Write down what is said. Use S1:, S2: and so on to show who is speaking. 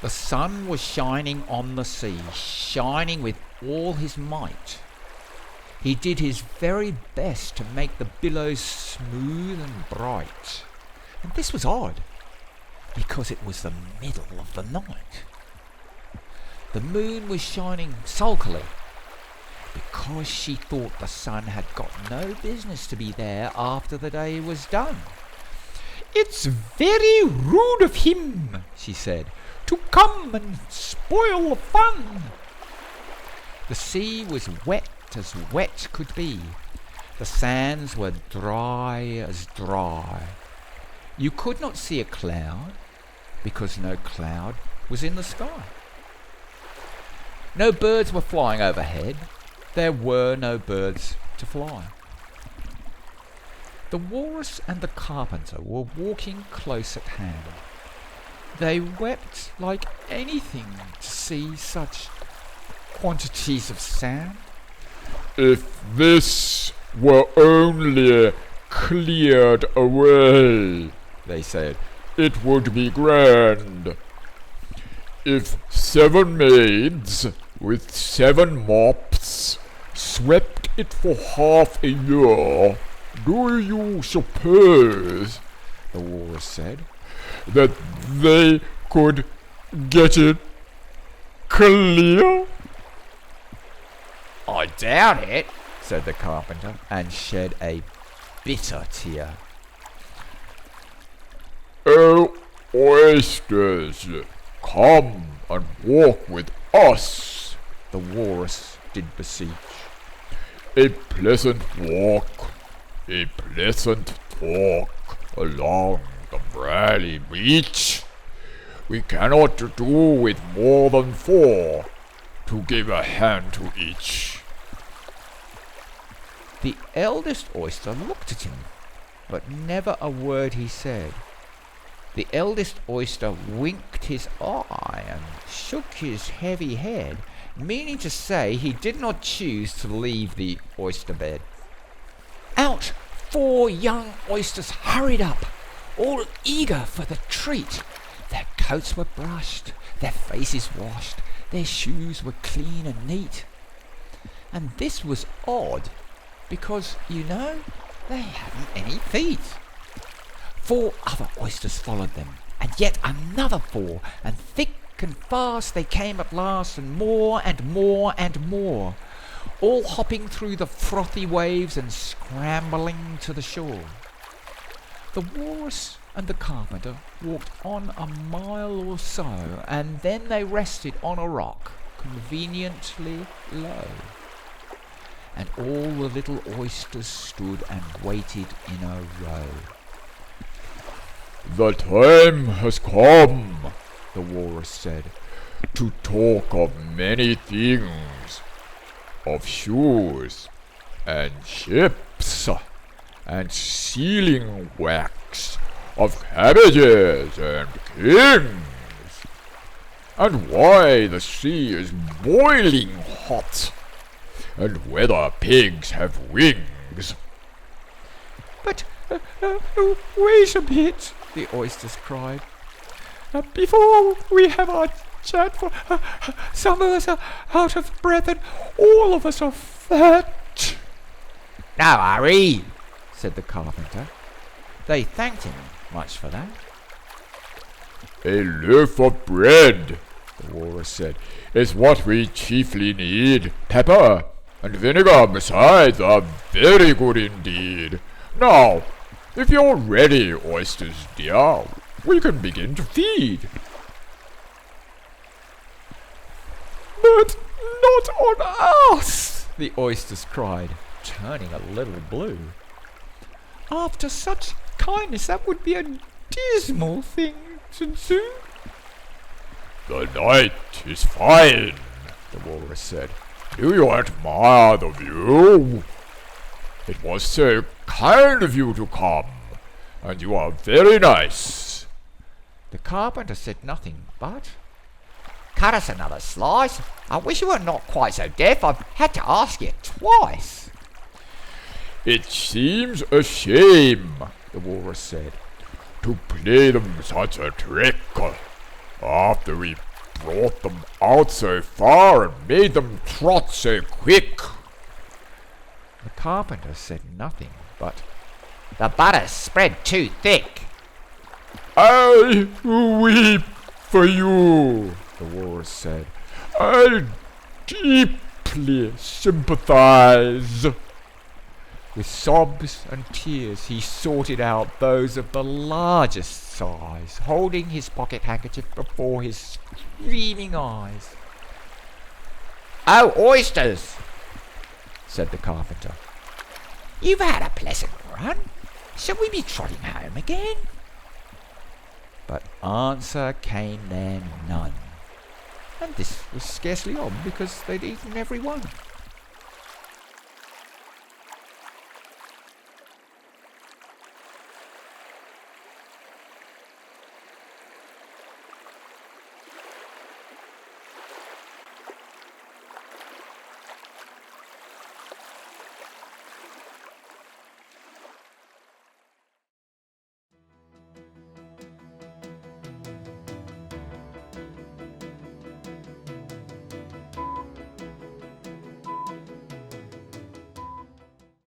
S1: The sun was shining on the sea, shining with all his might. He did his very best to make the billows smooth and bright. And this was odd, because it was the middle of the night. The moon was shining sulkily, because she thought the sun had got no business to be there after the day was done. "It's very rude of him," she said, "to come and spoil the fun." The sea was wet as wet could be. The sands were dry as dry. You could not see a cloud, because no cloud was in the sky. No birds were flying overhead. There were no birds to fly. The Walrus and the Carpenter were walking close at hand. They wept like anything to see such quantities of sand.
S2: "If this were only cleared away," they said, "it would be grand. If 7 maids with 7 mops swept it for half a year, do you suppose," the Walrus said, "that they could get it clear?"
S1: "I doubt it," said the Carpenter, and shed a bitter tear.
S2: "Oh, oysters, come and walk with us," the Walrus did beseech. "A pleasant walk, a pleasant talk along the Bradley beach. We cannot do with more than 4 to give a hand to each."
S1: The eldest oyster looked at him, but never a word he said. The eldest oyster winked his eye and shook his heavy head, meaning to say he did not choose to leave the oyster bed. Out 4 young oysters hurried up, all eager for the treat. Their coats were brushed, their faces washed, their shoes were clean and neat. And this was odd, because, they hadn't any feet. 4 other oysters followed them, and yet another 4, and thick and fast they came at last, and more and more and more, all hopping through the frothy waves and scrambling to the shore. The Walrus and the Carpenter walked on a mile or so, and then they rested on a rock, conveniently low. And all the little oysters stood and waited in a row.
S2: "The time has come," the Walrus said, "to talk of many things, of shoes, and ships, and sealing wax, of cabbages and kings, and why the sea is boiling hot, and whether pigs have wings."
S1: "But wait a bit," the oysters cried. "Before we have our chat, for some of us are out of breath and all of us are fat." "No hurry," said the Carpenter. They thanked him much for that.
S2: "A loaf of bread," the Walrus said, "is what we chiefly need. Pepper and vinegar besides are very good indeed. Now, if you're ready, oysters dear, we can begin to feed."
S1: "But not on us," the oysters cried, turning a little blue. "After such kindness, that would be a dismal thing to do."
S2: "The night is fine," the Walrus said. "Do you admire the view? It was so kind of you to come, and you are very nice."
S1: The Carpenter said nothing, but, "Cut us another slice. I wish you were not quite so deaf. I've had to ask you twice."
S2: "It seems a shame," the Walrus said, "to play them such a trick, after we brought them out so far and made them trot so quick?
S1: The carpenter said nothing, but, "The butter's spread too thick."
S2: "I weep for you," the walrus said. "I deeply sympathize." With sobs and tears he sorted out those of the largest size, holding his pocket handkerchief before his streaming eyes. "Oh, oysters," said the carpenter. "You've had a pleasant run. Shall we be trotting home again?" But answer came there none, and this was scarcely odd, because they'd eaten every one.